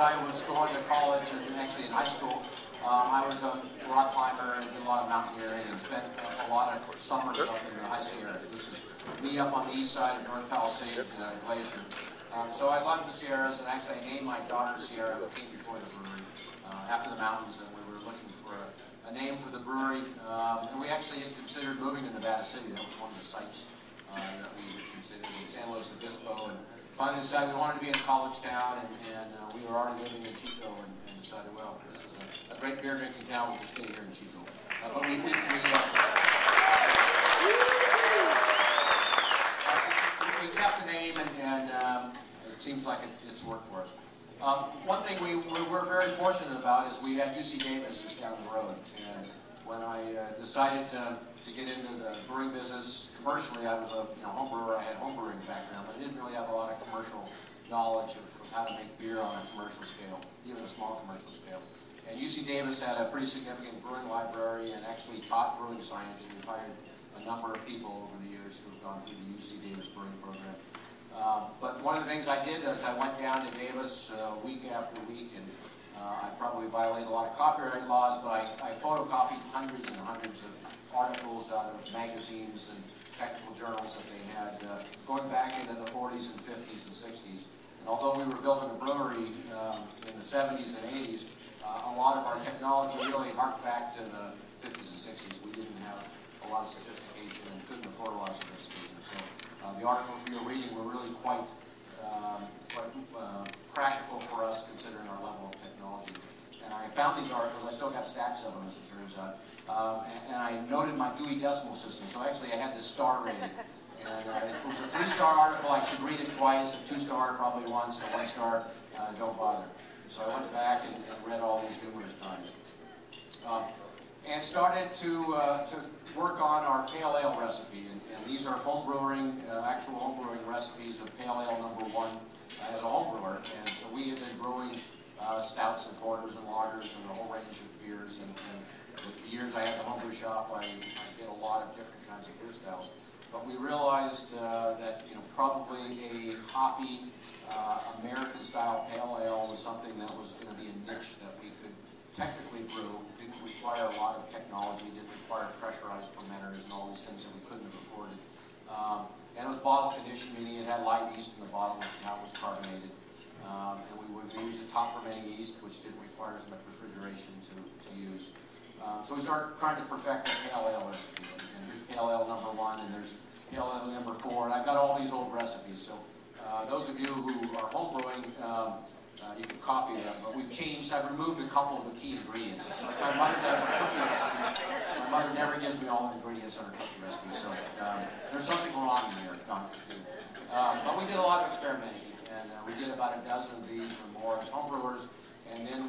I was going to college and actually in high school, I was a rock climber and did a lot of mountaineering and spent a lot of summers up in the high Sierras. This is me up on the east side of North Palisades Glacier. So I loved the Sierras, and actually I named my daughter Sierra, who came before the brewery, after the mountains, and we were looking for a name for the brewery. And we actually had considered moving to Nevada City. That was one of the sites that we had considered in San Luis Obispo, and finally decided we wanted to be in a college town, and we were already living in Chico, and decided, well, this is a great beer drinking town, we can stay here in Chico. But we kept the name, and it seems like it's worked for us. One thing we were very fortunate about is we had UC Davis just down the road, and when I decided to get into the brewing business commercially, I was a home brewer. I had home brewing background, but I didn't really have a lot of commercial knowledge of how to make beer on a commercial scale, even a small commercial scale. And UC Davis had a pretty significant brewing library and actually taught brewing science, and we've hired a number of people over the years who have gone through the UC Davis brewing program. But one of the things I did is I went down to Davis week after week, and I probably violated a lot of copyright laws, but I photocopied hundreds and hundreds of articles out of magazines and technical journals that they had going back into the 40s and 50s and 60s. And although we were building a brewery in the 70s and 80s, a lot of our technology really harked back to the 50s and 60s. We didn't have a lot of sophistication and couldn't afford a lot of sophistication. So the articles we were reading were really quite practical for us, considering our level of technology. And I found these articles. I still got stacks of them, as it turns out. And I noted my Dewey Decimal System. So actually I had this star rating. And if it was a 3-star article, I should read it twice. A 2-star, probably once. And a 1-star, don't bother. So I went back and read all these numerous times. And started to work on our pale ale recipe. And these are actual home brewing recipes of pale ale #1 as a home brewer. And so we had been brewing stouts and porters and lagers and a whole range of beers. And the years I had the homebrew shop, I did a lot of different kinds of beer styles. But we realized that probably a hoppy American-style pale ale was something that was going to be a niche that we could technically brew. Didn't require a lot of technology, didn't require pressurized fermenters and all these things that we couldn't have afforded. And it was bottle conditioned, meaning it had live yeast in the bottle, which now was carbonated. And we would use a top fermenting yeast, which didn't require as much refrigeration to use. So we started trying to perfect the pale ale recipe. And here's pale ale #1, and there's pale ale #4, and I've got all these old recipes. So those of you who are home brewing, you can copy them, but we've changed. I've removed a couple of the key ingredients. It's like my mother does her cooking recipes. My mother never gives me all the ingredients on her cooking recipes, so there's something wrong in there. No, I'm just kidding. But we did a lot of experimenting, and we did about a dozen of these or more as home brewers, and then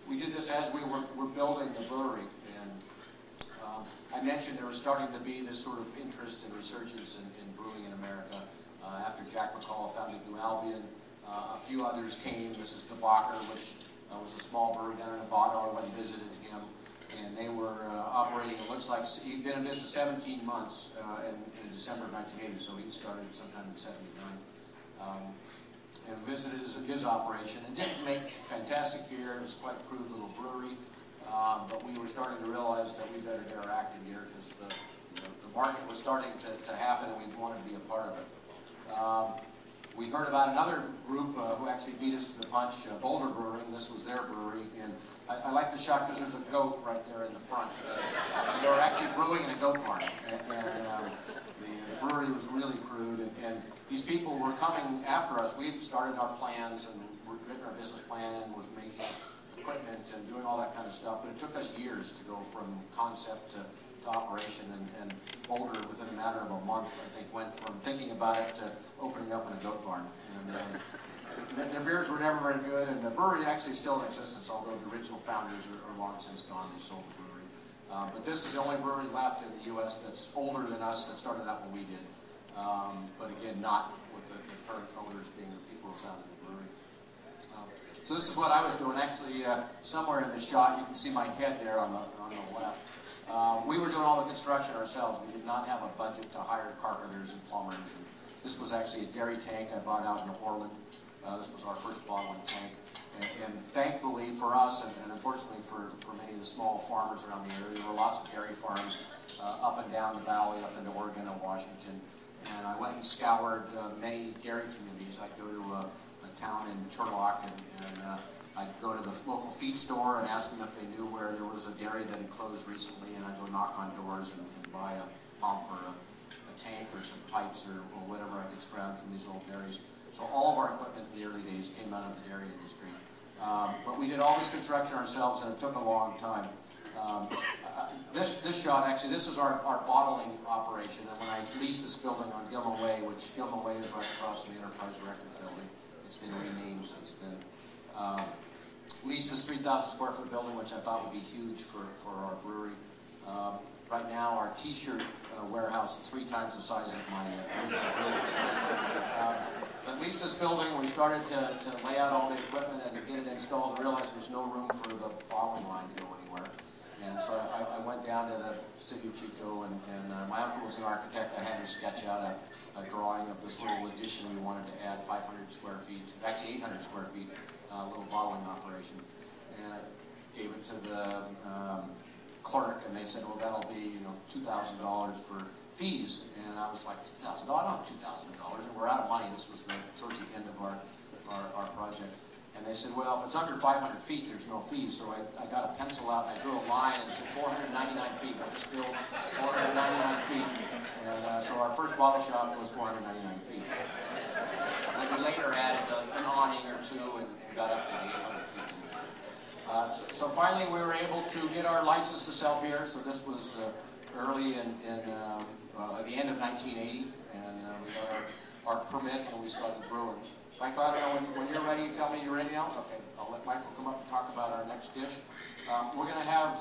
we did this as we were building the brewery. And I mentioned there was starting to be this sort of interest and resurgence in brewing in America. After Jack McCall founded New Albion, a few others came. This is DeBacher, which was a small brewery down in Nevada. I went and visited him, and they were operating, it looks like, he'd been in business 17 months in December of 1980, so he started sometime in 79. And visited his operation, and didn't make fantastic beer. It was quite a crude little brewery, but we were starting to realize that we better get our act in gear, because the market was starting to happen, and we wanted to be a part of it. We heard about another group who actually beat us to the punch, Boulder Brewing. This was their brewery, and I like the shot because there's a goat right there in the front. And they were actually brewing in a goat barn, and the brewery was really crude, and these people were coming after us. We had started our plans and written our business plan and was making equipment and doing all that kind of stuff, but it took us years to go from concept to operation, and Boulder, within a matter of a month, I think, went from thinking about it to opening up in a goat barn. And their beers were never very good, and the brewery actually is still in existence, although the original founders are long since gone. They sold the brewery. But this is the only brewery left in the U.S. that's older than us, that started out when we did. But again, not with the current owners being the people who founded the brewery. So this is what I was doing. Actually, somewhere in the shot, you can see my head there on the left. We were doing all the construction ourselves. We did not have a budget to hire carpenters and plumbers. And this was actually a dairy tank I bought out in Orland. This was our first bottling tank. And thankfully for us, and unfortunately for many of the small farmers around the area, there were lots of dairy farms up and down the valley, up into Oregon and Washington. And I went and scoured many dairy communities. I'd go to a town in Turlock, and I'd go to the local feed store and ask them if they knew where there was a dairy that had closed recently, and I'd go knock on doors and buy a pump or a tank or some pipes or whatever I could scrounge from these old dairies. So all of our equipment in the early days came out of the dairy industry. But we did all this construction ourselves, and it took a long time. This shot, actually, this is our bottling operation, and when I leased this building on Gilman Way, which Gilman Way is right across from the Enterprise Record Building. It's been renamed since then. Leased this 3,000 square foot building, which I thought would be huge for our brewery. Right now, our t-shirt warehouse is 3 times the size of my original brewery. But leased this building, we started to lay out all the equipment and get it installed, and realized there was no room for the bottling line to go anywhere. And so I went down to the city of Chico, and my uncle was an architect. I had him sketch out a drawing of this little addition we wanted to add, 500 square feet, actually 800 square feet, little bottling operation. And I gave it to the clerk, and they said, well, that'll be $2,000 for fees. And I was like, $2,000? I don't have $2,000, and we're out of money. This was towards the end of our project. And they said, well, if it's under 500 feet, there's no fees. So I got a pencil out, and I drew a line and said 499 feet. We'll just build 499 feet. And so our first bottle shop was 499 feet. And we later added an awning or two and got up to the 800 feet. So finally, we were able to get our license to sell beer. So this was early in the end of 1980, and we got our permit, and we started brewing. Michael, I don't know, when you're ready, tell me you're ready now? Okay, I'll let Michael come up and talk about our next dish. We're going to have